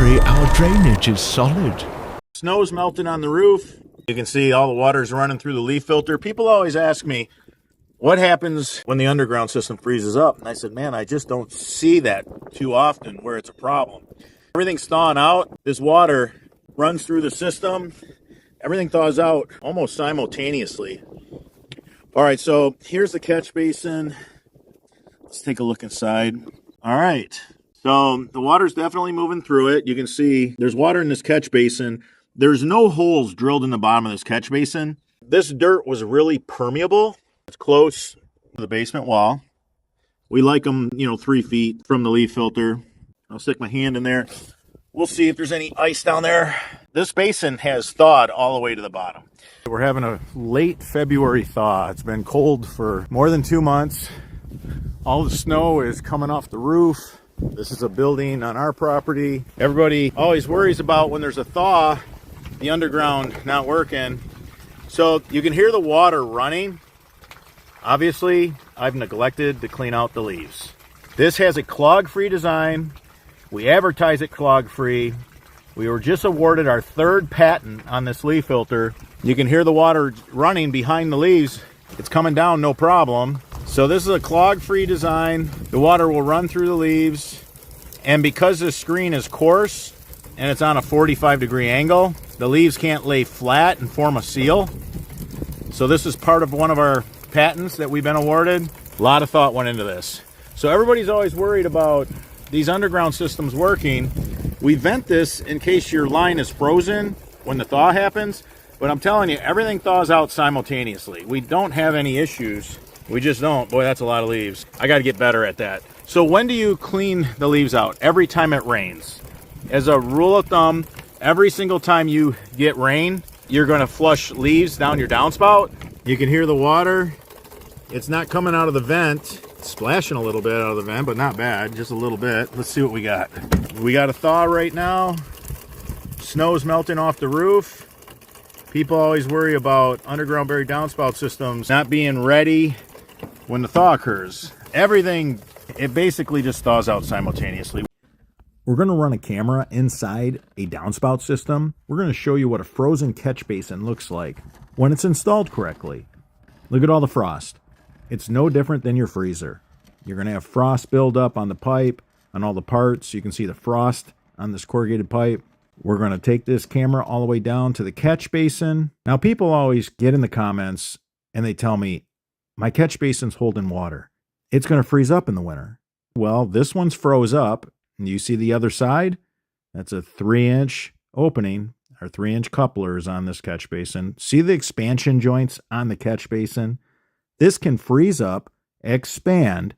worry, our drainage is solid. Snow's melting on the roof. You can see all the water's running through the leaf filter. People always ask me, what happens when the underground system freezes up? And I said, man, I just don't see that too often where it's a problem. Everything's thawing out. This water runs through the system. Everything thaws out almost simultaneously. All right, so here's the catch basin. Let's take a look inside. All right, so the water's definitely moving through it. You can see there's water in this catch basin. There's no holes drilled in the bottom of this catch basin. This dirt was really permeable. It's close to the basement wall. We like them, 3 feet from the leaf filter. I'll stick my hand in there. We'll see if there's any ice down there. This basin has thawed all the way to the bottom. We're having a late February thaw. It's been cold for more than 2 months. All the snow is coming off the roof. This is a building on our property. Everybody always worries about when there's a thaw, the underground not working. So you can hear the water running. Obviously, I've neglected to clean out the leaves. This has a clog-free design. We advertise it clog-free. We were just awarded our 3rd patent on this leaf filter. You can hear the water running behind the leaves. It's coming down, no problem. So this is a clog-free design. The water will run through the leaves. And because this screen is coarse and it's on a 45-degree angle, the leaves can't lay flat and form a seal. So this is part of one of our patents that we've been awarded. A lot of thought went into this. So everybody's always worried about these underground systems working. We vent this in case your line is frozen when the thaw happens. But I'm telling you, everything thaws out simultaneously. We don't have any issues. We just don't. Boy, that's a lot of leaves. I got to get better at that. So when do you clean the leaves out? Every time it rains. As a rule of thumb, every single time you get rain, you're going to flush leaves down your downspout. You can hear the water. It's not coming out of the vent. It's splashing a little bit out of the vent, but not bad. Just a little bit. Let's see what we got. We got a thaw right now. Snow's melting off the roof. People always worry about underground buried downspout systems not being ready when the thaw occurs. Everything, it basically just thaws out simultaneously. We're going to run a camera inside a downspout system. We're going to show you what a frozen catch basin looks like when it's installed correctly. Look at all the frost. It's no different than your freezer. You're going to have frost build up on the pipe, on all the parts. You can see the frost on this corrugated pipe. We're going to take this camera all the way down to the catch basin. Now, people always get in the comments and they tell me, my catch basin's holding water. It's going to freeze up in the winter. Well, this one's froze up. And you see the other side? That's a 3-inch opening, or 3-inch couplers on this catch basin. See the expansion joints on the catch basin? This can freeze up, expand,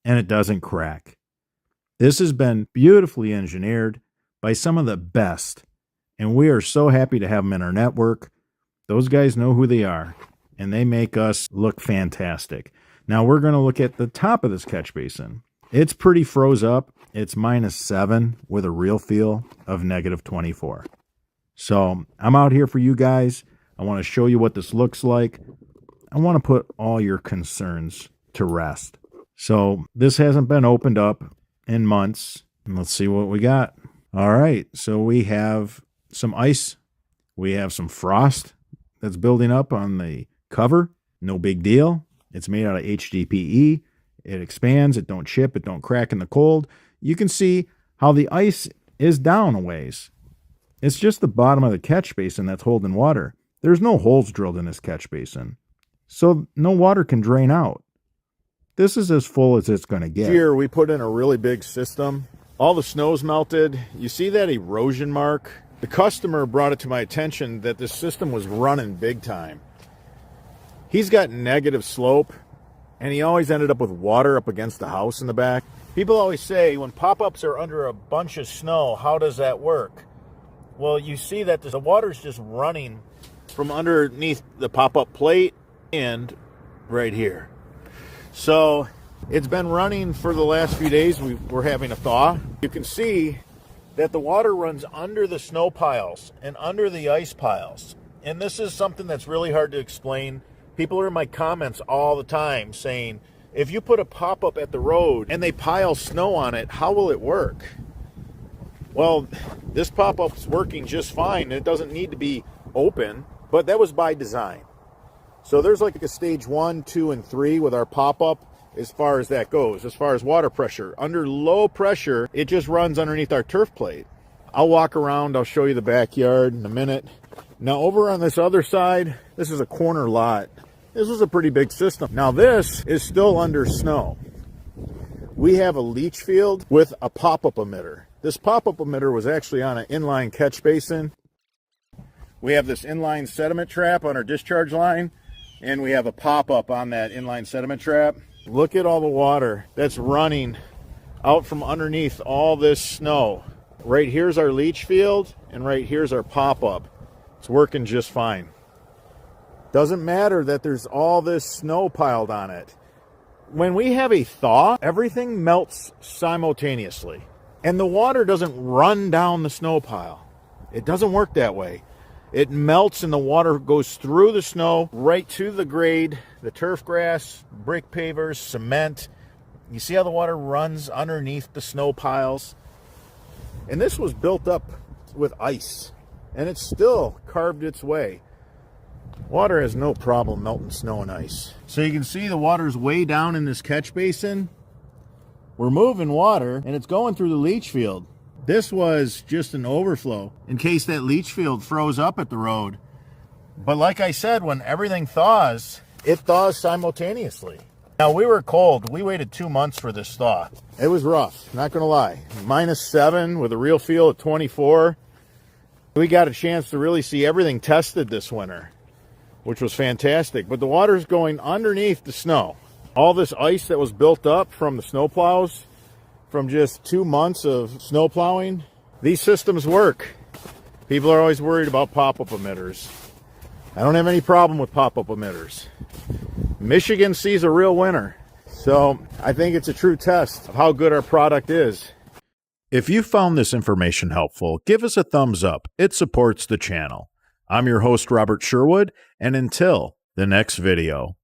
and it doesn't crack. This has been beautifully engineered by some of the best, and we are so happy to have them in our network. Those guys know who they are, and they make us look fantastic. Now we're going to look at the top of this catch basin. It's pretty froze up. It's -7 with a real feel of -24. So I'm out here for you guys. I want to show you what this looks like. I want to put all your concerns to rest. So this hasn't been opened up in months. And let's see what we got. All right. So we have some ice. We have some frost that's building up on the cover. No big deal. It's made out of HDPE. It expands. It don't chip. It don't crack in the cold. You can see how the ice is down a ways. It's just the bottom of the catch basin that's holding water. There's no holes drilled in this catch basin, so no water can drain out. This is as full as it's going to get. Here we put in a really big system. All the snow's melted. You see that erosion mark? The customer brought it to my attention that this system was running big time. He's got negative slope, and he always ended up with water up against the house in the back. People always say, when pop-ups are under a bunch of snow, how does that work? Well, you see that the water's just running from underneath the pop-up plate and right here. So it's been running for the last few days. We're having a thaw. You can see that the water runs under the snow piles and under the ice piles. And this is something that's really hard to explain. People are in my comments all the time saying, if you put a pop-up at the road and they pile snow on it, how will it work? Well, this pop-up's working just fine. It doesn't need to be open, but that was by design. So there's like a stage 1, 2, and 3 with our pop-up as far as that goes. As far as water pressure, under low pressure, it just runs underneath our turf plate. I'll walk around, I'll show you the backyard in a minute. Now over on this other side, this is a corner lot. This is a pretty big system. Now this is still under snow. We have a leach field with a pop-up emitter. This pop-up emitter was actually on an inline catch basin. We have this inline sediment trap on our discharge line, and we have a pop-up on that inline sediment trap. Look at all the water that's running out from underneath all this snow. Right here's our leach field, and right here's our pop-up. It's working just fine. Doesn't matter that there's all this snow piled on it. When we have a thaw, everything melts simultaneously. And the water doesn't run down the snow pile. It doesn't work that way. It melts and the water goes through the snow right to the grade, the turf grass, brick pavers, cement. You see how the water runs underneath the snow piles? And this was built up with ice, and it's still carved its way. Water has no problem melting snow and ice. So you can see the water's way down in this catch basin. We're moving water, and it's going through the leach field. This was just an overflow in case that leach field froze up at the road. But like I said, when everything thaws, it thaws simultaneously. Now, we were cold. We waited 2 months for this thaw. It was rough, not gonna lie. -7 with a real feel at 24. We got a chance to really see everything tested this winter, which was fantastic. But the water's going underneath the snow. All this ice that was built up from the snow plows, from just 2 months of snow plowing, these systems work. People are always worried about pop-up emitters. I don't have any problem with pop-up emitters. Michigan sees a real winner. So I think it's a true test of how good our product is. If you found this information helpful, give us a thumbs up. It supports the channel. I'm your host, Robert Sherwood, and until the next video.